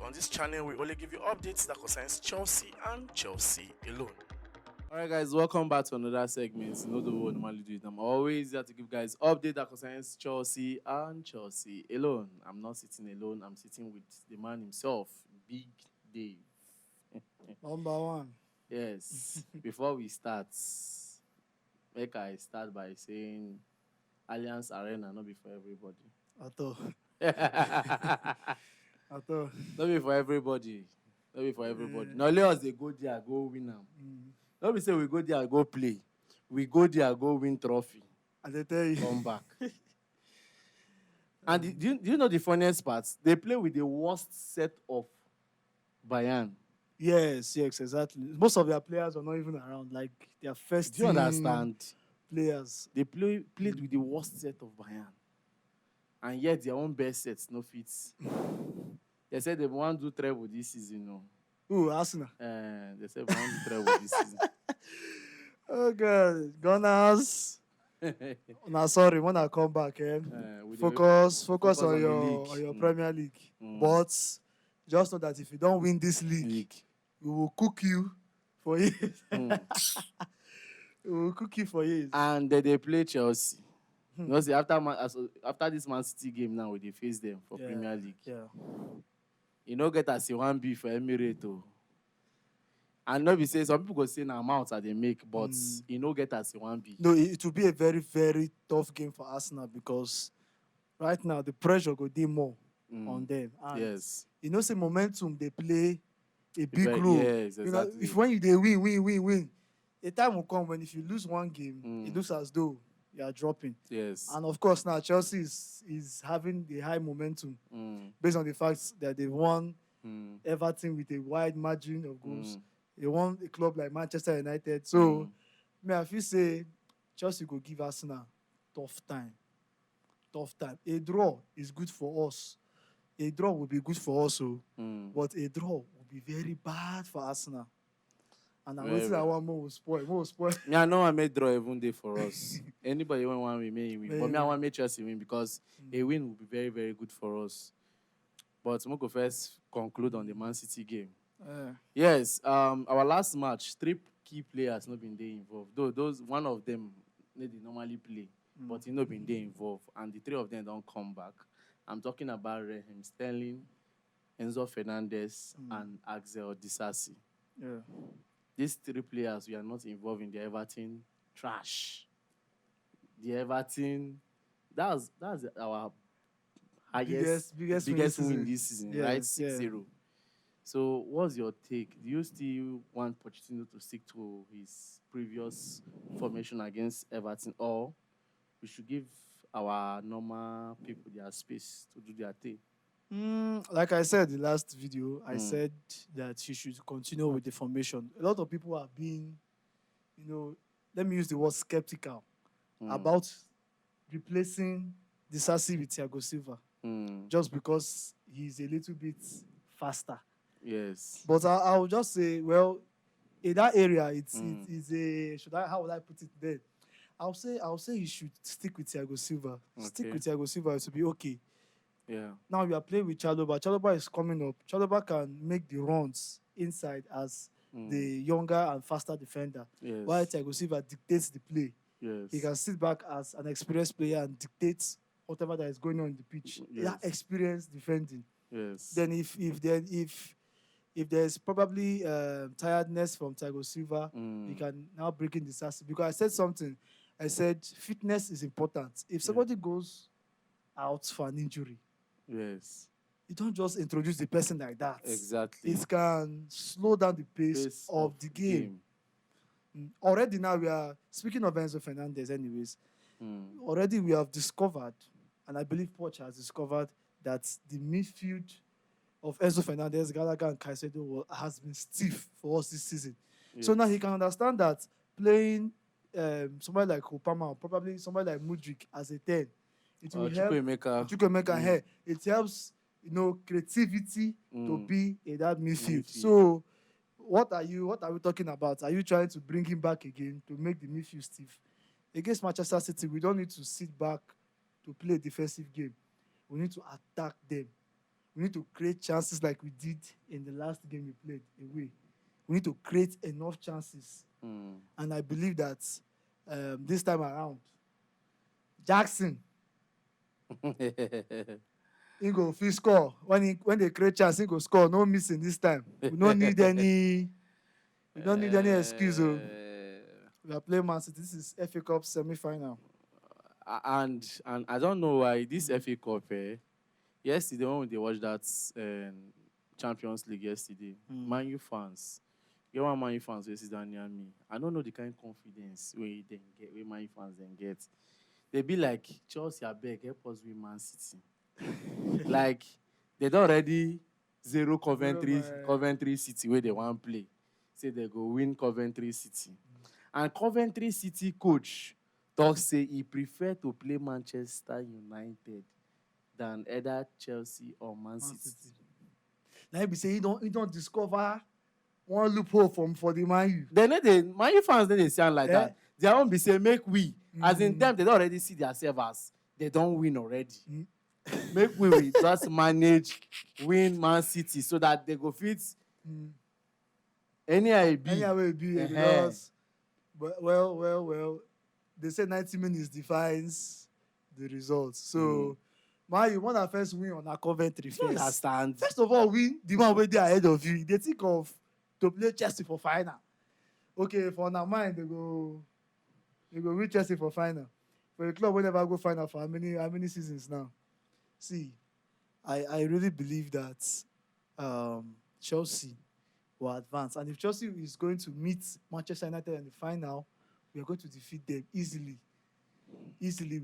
On this channel, we only give you updates that concerns Chelsea and Chelsea alone. Alright, guys, welcome back to another segment. You know the way we normally do it. I'm always here to give guys update that concerns Chelsea and Chelsea alone. I'm not sitting alone. I'm sitting with the man himself, Big Dave. Number one. Yes. Before we start, make I start by saying Alliance Arena not be for everybody. At all. Not be for everybody. Not be for everybody. Now let us they go there, go win them. Don't be say we go there, go play. We go there, go win trophy. And they tell you. Come back. And do you know the funniest part? They play with the worst set of Bayern. Yes, exactly. Most of their players are not even around. Like their first Do you understand? Players. They played with the worst set of Bayern. And yet their own best sets no fits. They said they want to do treble this season. No. Ooh, Arsenal. They said they want to do treble this season. Oh God, Gunners. Nah, sorry, when I come back, focus on your Premier League. But just know that if you don't win this league. We will cook you for years. We will cook you for years. And they play Chelsea. You know, see, after this Man City game now, they face them for Premier League. Yeah. You know, get us a 1B for Emirates. And not be say some people go say now amounts that they make, but you know, get us a 1B. No, it will be a very, very tough game for Arsenal because right now the pressure go be more on them. And yes. You know, say momentum they play a big role. Yes, exactly. You know, if when they win, a time will come when if you lose one game, it looks as though you are dropping. Yes. And of course now Chelsea is having the high momentum based on the fact that they won Everton with a wide margin of goals. They won a club like Manchester United. So I feel say Chelsea go give Arsenal tough time. A draw is good for us. A draw will be good for us, but a draw will be very bad for Arsenal. And I don't that one more will spoil. Me, I know I made draw even day for us. Anybody want we may win. But me, I want make Chelsea win because a win will be very, very good for us. But we'll go first conclude on the Man City game. Yes, our last match, 3 key players not been there involved. Though those one of them they normally play, but he not been there involved, and the 3 of them don't come back. I'm talking about Raheem Sterling, Enzo Fernández, and Axel Disasi. Yeah. These 3 players we are not involved in the Everton trash. The Everton, that's our biggest win this season, right? 6-0. So, what's your take? Do you still want Pochettino to stick to his previous formation against Everton, or we should give our normal people their space to do their thing? Like I said in the last video, I said that he should continue with the formation. A lot of people are being, let me use the word skeptical about replacing Disasi with Thiago Silva just because he's a little bit faster. Yes. But I'll just say, well, in that area, it's a how would I put it there? I'll say he should stick with Thiago Silva. Okay. Stick with Thiago Silva to be okay. Yeah. Now we are playing with Chalobah. Chalobah is coming up. Chalobah can make the runs inside as the younger and faster defender. Yes. While Thiago Silva dictates the play. Yes. He can sit back as an experienced player and dictate whatever that is going on in the pitch. Yes. That experience defending. Yes. Then if there's probably tiredness from Thiago Silva, he can now bring in Disasi. Because I said something. I said fitness is important. If somebody goes out for an injury, yes, you don't just introduce the person like that. Exactly. It can slow down the pace of the game. Already now we are, speaking of Enzo Fernández anyways, already we have discovered, and I believe Poch has discovered, that the midfield of Enzo Fernández, Gallagher, and Caicedo has been stiff for us this season. Yes. So now he can understand that playing somebody like Opama or probably somebody like Mudryk as a 10, it will help. Chukwuemeka, it helps, creativity to be in that midfield. So what are we talking about? Are you trying to bring him back again to make the midfield stiff? Against Manchester City, we don't need to sit back to play a defensive game. We need to attack them. We need to create chances like we did in the last game we played away. We need to create enough chances. And I believe that this time around, Jackson, he go fit score. When they create chance, he go score. No missing this time. We don't need any excuse. Oh. We are playing Man City. This is FA Cup semi-final. And I don't know why this FA Cup, yesterday when they watched that Champions League yesterday, Man U fans, you want Man U fans who sit down near me. I don't know the kind of confidence we Man U fans then get. They be like, Chelsea, I beg, help us with Man City. Like, they don't already zero Coventry City where they want to play. Say they go win Coventry City. And Coventry City coach talks say he prefer to play Manchester United than either Chelsea or Man City. Now he be say he don't discover one loophole for the Man U. Man U fans they sound like that. They won't be saying make we. As in them, they don't already see themselves as they don't win already. Make we just manage win Man City so that they go fit any way be because well they say 90 minutes defines the results. So Man U want to first win on a Coventry first. Understand. First of all, win the one where they are ahead of you. They think of to play Chelsea for final. Okay, for now mind they go win Chelsea for final. For a club will never go final for how many seasons now? See, I really believe that Chelsea will advance. And if Chelsea is going to meet Manchester United in the final, we are going to defeat them easily. Easily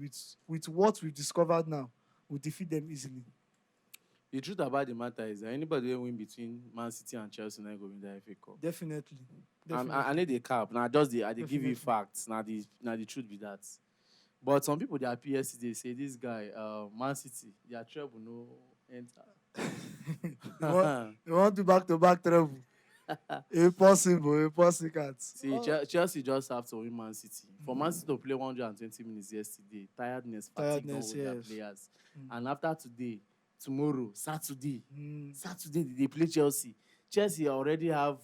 with what we've discovered now, we'll defeat them easily. The truth about the matter is that anybody will win between Man City and Chelsea now go win the FA Cup. Definitely. I need a cap. Now I give you facts. Now the truth be that. But some people their PS they say this guy, Man City, their treble no enter. They want to back-to-back treble. Impossible. See, Chelsea just have to win Man City. For Man City to play 120 minutes yesterday, tiredness, fatigue with their players. And after today, tomorrow, Saturday, they play Chelsea. Chelsea already have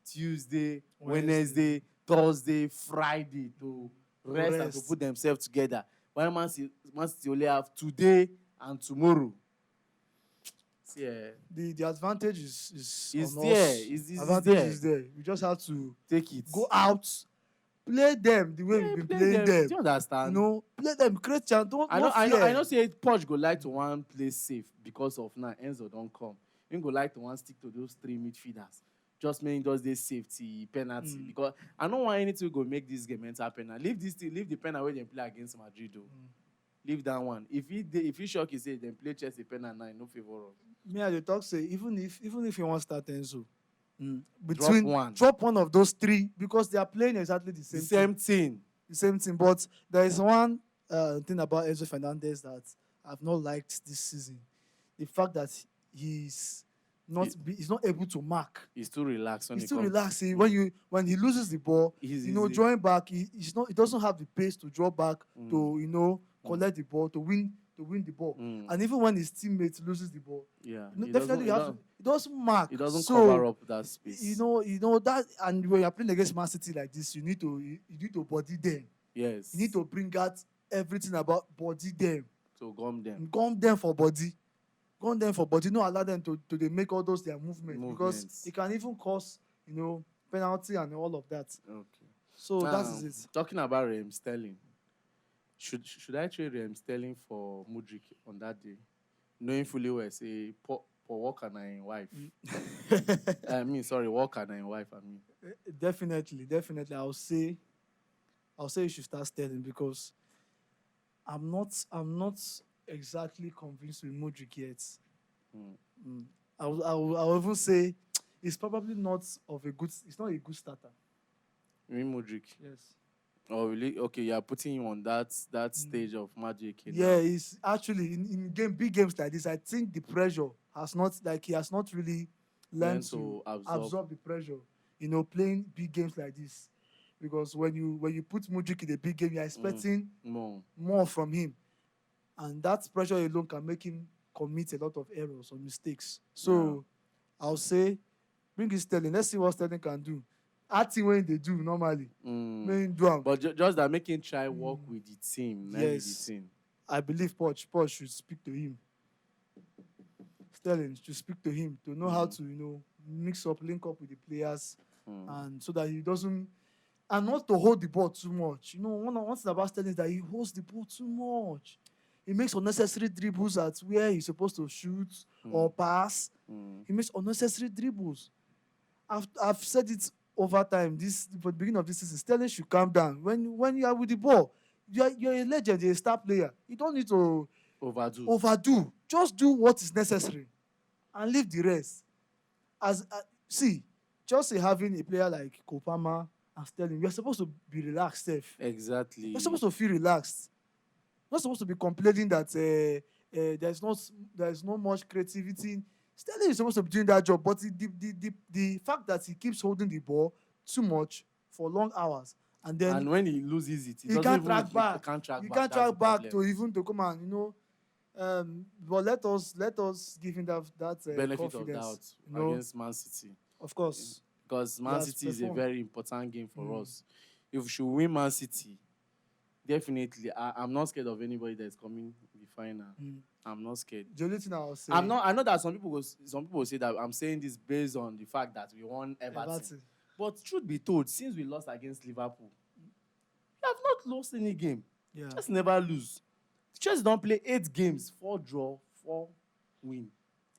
Tuesday, Wednesday, Thursday, Friday to rest and to put themselves together. While Man City only have today and tomorrow. See, the advantage is on there. Us. Advantage is there. We just have to take it. Go out, play them the way we've been playing them. Do you understand? Play them, create chance. I know. Say Poch go like to one play safe because of now Enzo don't come. He go like to one stick to those three midfielders. Just meaning those days safety penalty because I don't want anything to go make this game enter penalty. Leave the penalty where they play against Madrid. Leave that one. If he shock he say then play Chelsea penalty now, no favor. Me and the talk say even if you want to start Enzo, drop one of those three because they are playing exactly the same thing. The same thing. But there is one thing about Enzo Fernández that I've not liked this season. The fact that he's not able to mark. He's too relaxed. He's too relaxed. When he loses the ball, drawing back, he doesn't have the pace to draw back to collect the ball to win the ball. And even when his teammates loses the ball, he doesn't mark. He doesn't cover up that space. That, and when you're playing against Man City like this, you need to body them. Yes. You need to bring out everything about body them. So gum them. Gum them for body. Gum them for body. Don't allow them to they make all those their movements. Because it can even cause, penalty and all of that. Okay. So that is it. Talking about Raheem Sterling. Should I trade Raheem Sterling for Mudryk on that day? Knowing fully well, say, for Walker and my wife. Walker and my wife, Definitely. I'll say you should start Sterling because I'm not exactly convinced with Mudryk yet. I'll even say it's probably not it's not a good starter. You mean Mudryk? Yes. Oh, really? Okay, you are putting him on that stage of magic. Yeah, it's actually in big games like this. I think the pressure he has not really learned to absorb the pressure. Playing big games like this, because when you put Mudryk in a big game, you're expecting more from him, and that pressure alone can make him commit a lot of errors or mistakes. So I'll say, bring in Sterling. Let's see what Sterling can do. Acting when they do normally. But just that making try work with the team. Yes. The team. I believe Poch should speak to him. Sterling should speak to him to know how to, mix up, link up with the players, and so that he doesn't, and not to hold the ball too much. One thing about Sterling is that he holds the ball too much. He makes unnecessary dribbles at where he's supposed to shoot or pass. He makes unnecessary dribbles. I've said it over time. For the beginning of this season, Sterling should calm down. When you are with the ball, you're a legend, you're a star player. You don't need to overdo. Just do what is necessary and leave the rest. See, Chelsea having a player like Kopama and Sterling, we're supposed to be relaxed, Steph. Exactly. We're supposed to feel relaxed. We're not supposed to be complaining that there's not much creativity. Sterling is supposed to be doing that job, but the fact that he keeps holding the ball too much for long hours, and when he loses it, he can't track back. He can't track back to come and but let us give him that benefit confidence, of doubt against Man City. Of course, because Man City is a very important game for us. If we should win Man City, definitely, I'm not scared of anybody that's coming in the final. I'm not scared. The only thing I'll say, I know that some people will say that I'm saying this based on the fact that we won Everton. But truth be told, since we lost against Liverpool, we have not lost any game. Yeah. Just never lose. Chelsea don't play 8 games, 4 draw, 4 win.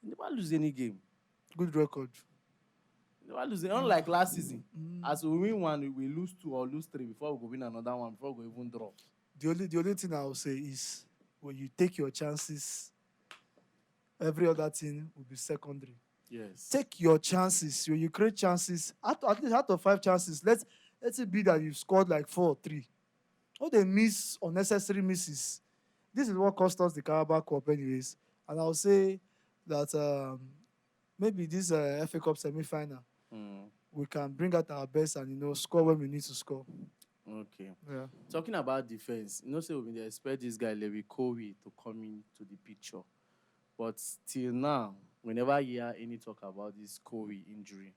Never lose any game. Good record. Never lose. Unlike last season, as we win 1, we lose 2 or lose 3 before we go win another one, before we go even draw. The only thing I will say is, when you take your chances, every other thing will be secondary. Yes. Take your chances. When you create chances, at least out of 5 chances, let's it be that you've scored like 4 or 3. All they miss unnecessary misses. This is what cost us the Carabao Cup anyways. And I'll say that maybe this FA Cup semi-final, we can bring out our best and, score when we need to score. Okay. Yeah. Talking about defense, say we expect this guy, Levi Kowi, to come into the picture. But till now, we never hear any talk about this Kowi injury.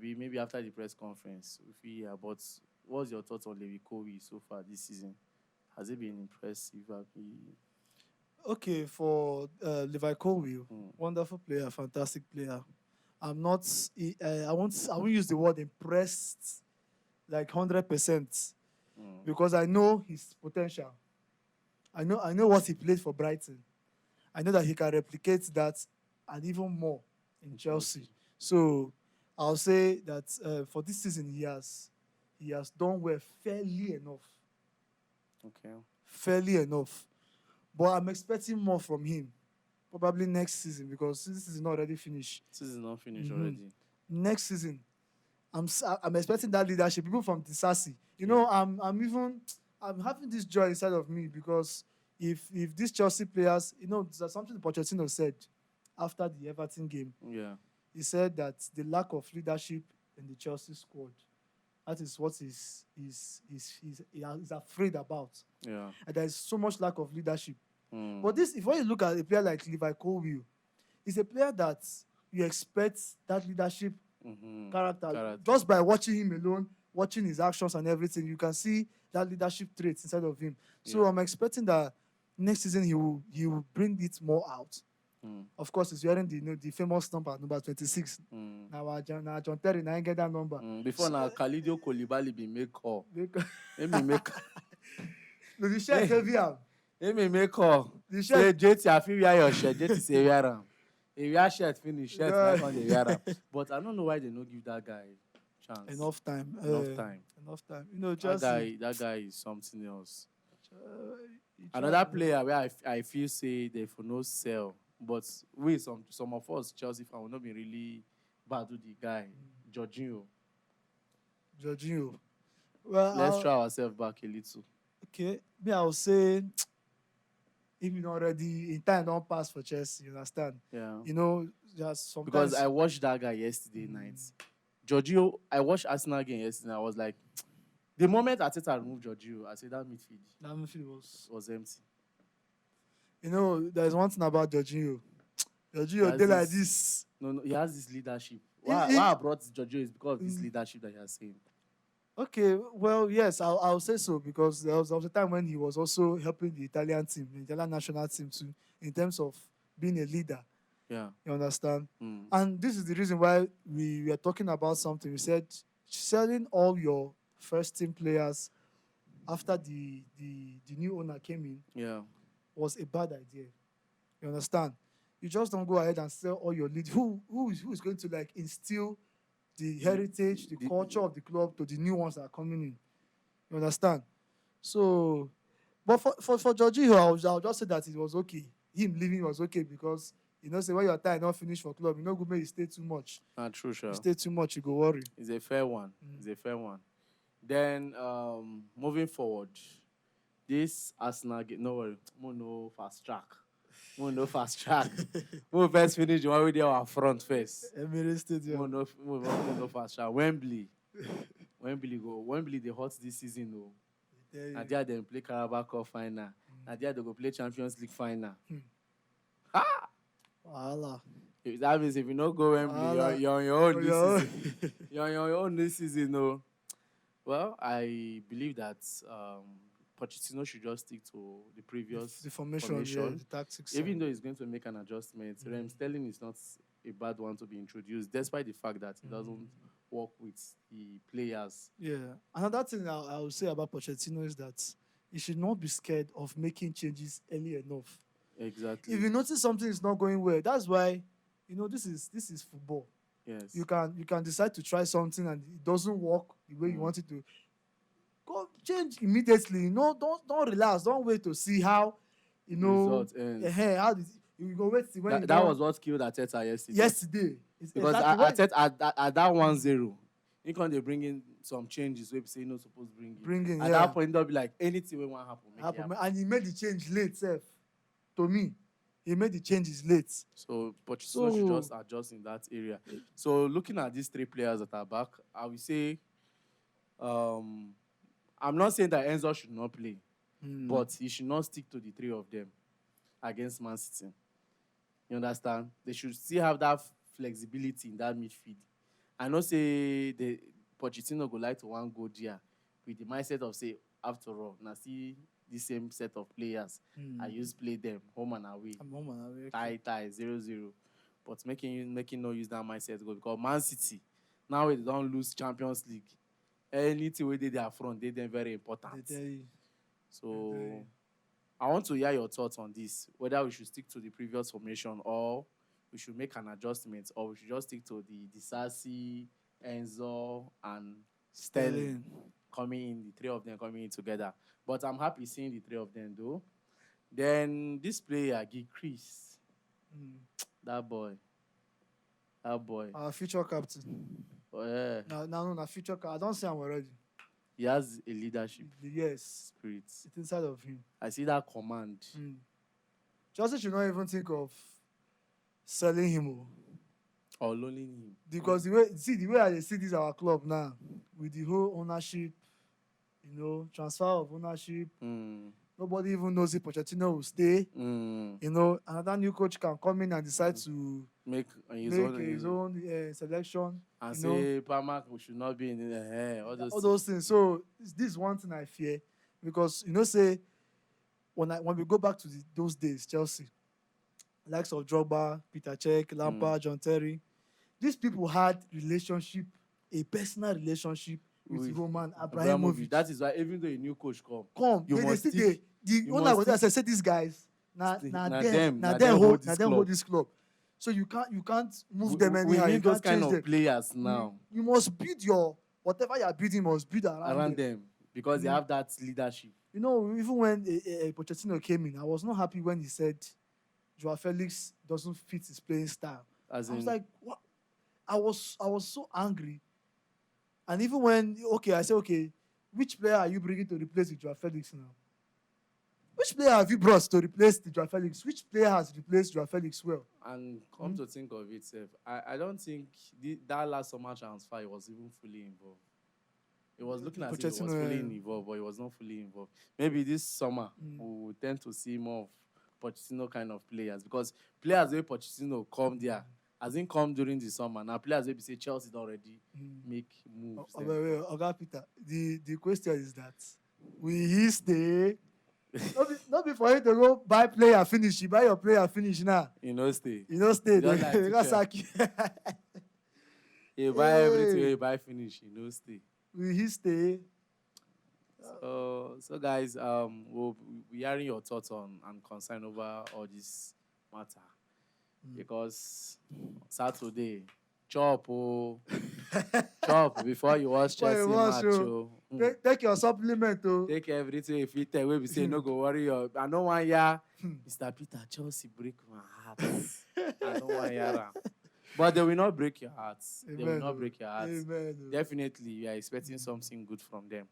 Maybe after the press conference, if we hear. But what's your thoughts on Levi Kowi so far this season? Has it been impressive? Okay, for Levi Kowi, wonderful player, fantastic player. I'm not. I won't use the word impressed, like 100%, because I know his potential. I know what he played for Brighton. I know that he can replicate that and even more in Chelsea. So I'll say that for this season he has done well, fairly enough. Okay. Fairly enough. But I'm expecting more from him. Probably next season, because this season already finished. Season not finished already. Next season, I'm expecting that leadership, even from Disasi. I'm having this joy inside of me, because if these Chelsea players, there's something Pochettino said after the Everton game. Yeah. He said that the lack of leadership in the Chelsea squad, that is what he's afraid about. Yeah. And there's so much lack of leadership. But if you look at a player like Levi Colwill, he's a player that you expect that leadership character. Just by watching him alone, watching his actions and everything, you can see that leadership traits inside of him. So I'm expecting that next season he will bring it more out. Of course, he's wearing the famous number 26. Now John Terry now get that number. Before now, Khalidio Koulibaly be make call. No, the shirt heavy am. Make call. The shirt. Say JT, I feel wear your shirt. JT say wear am. If wear shirt finish, shirt like on the wear am. But I don't know why they don't give that guy chance. Enough time. Just that guy is something else. Another player where I feel say they for no sell. But some of us Chelsea fans will not be really bad with the guy, Jorginho. Well, let's try ourselves back a little. Okay, I'll say, if you not already in time don't pass for Chelsea, you understand? Yeah. Just sometimes. Because I watched that guy yesterday night. Jorginho, I watched Arsenal game yesterday. I was like, the moment Arteta removed Jorginho, I said that midfield was empty. You know, there's one thing about Jorginho. He Jorginho, has they like this- this. No, he has this leadership. He- Why I brought Giorgio is because of this Mm. leadership that you are saying. Okay, well, yes, I'll say so because there was a time when he was also helping the Italian team, the Italian national team too, in terms of being a leader. Yeah. You understand? Mm. And this is the reason why we were talking about something. We said selling all your first team players after the new owner came in Yeah. was a bad idea. You understand? You just don't go ahead and sell all your lead. Who is going to like instill the heritage, the culture of the club to the new ones that are coming in? You understand? So, but for Jorginho, I'll just say that it was okay. Him leaving was okay because say when your time not finish for club, you know go make you stay too much. True, sure. You stay too much, you go worry. It's a fair one. It's a fair one. Then moving forward, this Arsenal game. No worry, no fast track. No fast track. We first finish the one with our front first. Emirates Stadium. No fast track. Wembley. Wembley they hot this season though. And there they play Carabao Cup final. And there they go play Champions League final. Voila. That means if you don't go Wembley, you're on your own this season. You're on your own this season, no. Well, I believe that Pochettino should just stick to the previous the formation. Yeah, the tactics. Even though he's going to make an adjustment, Raheem Sterling is not a bad one to be introduced, despite the fact that he doesn't work with the players. Yeah. Another thing I would say about Pochettino is that he should not be scared of making changes early enough. Exactly. If you notice something is not going well, that's why this is football. Yes. You can decide to try something and it doesn't work the way you want it to. Go change immediately. Don't relax. Don't wait to see how Result ends. how did you go wait till when that was what killed Arteta yesterday. Yesterday. Because Arteta at that 1-0, he can't bring in some changes where we say no supposed to bring in. At that point, they'll be like anything will want happen. And he made the change late, self. To me, he made the changes late. So Pochettino should just adjust in that area. So looking at these three players that are back, I would say, I'm not saying that Enzo should not play, but he should not stick to the three of them against Man City. You understand? They should still have that flexibility in that midfield. I know say the Pochettino go like to go there with the mindset of say, after all, now see the same set of players. I used to play them home and away. Tie 0-0. But making no use that mindset go because Man City, now they don't lose Champions League. Anything we did their front, they very important. So I want to hear your thoughts on this. Whether we should stick to the previous formation or we should make an adjustment, or we should just stick to the Disasi, Enzo, and Sterling coming in, the three of them coming in together. But I'm happy seeing the three of them though. Then this player, Chris, that boy. Our future captain. Oh, yeah. No, future captain. I don't say I'm already. He has a leadership spirit. It's inside of him. I see that command. Chelsea should not even think of selling him or loaning him. Because the way I see this our club now, with the whole ownership, transfer of ownership, nobody even knows if Pochettino will stay. Another new coach can come in and decide to make his own selection. And say, Parma should not be in the all those things. So this is one thing I fear. Because, say, when we go back to those days, Chelsea, likes of Drogba, Peter Cech, Lampard, John Terry, these people had a personal relationship with Roman Abramovich. That is why even though a new coach you must stick. The owner was there and said, these guys, now them hold this club. So you can't move them anyhow. We need those kind of them. players now. You must build whatever you are building must build around them because they have that leadership. Even when Pochettino came in, I was not happy when he said Joao Felix doesn't fit his playing style. I was like, what? I was so angry. And even when, I said, which player are you bringing to replace Joao Felix now? Which player have you brought to replace Joao Felix? Which player has replaced Joao Felix well? And come to think of it, I don't think that last summer transfer was even fully involved. It was looking as if it was fully involved, but it was not fully involved. Maybe this summer we will tend to see more of Pochettino kind of players because players wey Pochettino come there, as in come during the summer. Now players wey be say Chelsea don already make moves. Wait, Oga Peter, the question is that will he stay? Not be for you to go buy player finish. You buy your player finish now. You know stay. You know stay. Just like They got sack you. You buy everything, you buy finish. You know stay. Will he stay? So guys, we'll be hearing your thoughts on and concern over all this matter because Saturday, chop before you watch Chelsea match. Take your supplement, Take everything if you tell. We say no go worry. I know 1 year, Mr. Peter Chelsea break my heart. I know 1 year. But they will not break your hearts. Amen. They will not break your hearts. Amen. Definitely, we are expecting something good from them.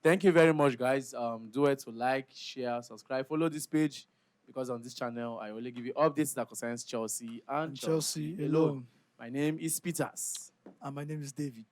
Thank you very much, guys. Do it to like, share, subscribe, follow this page because on this channel I only give you updates that concerns Chelsea and Chelsea alone. My name is Peters. And my name is David.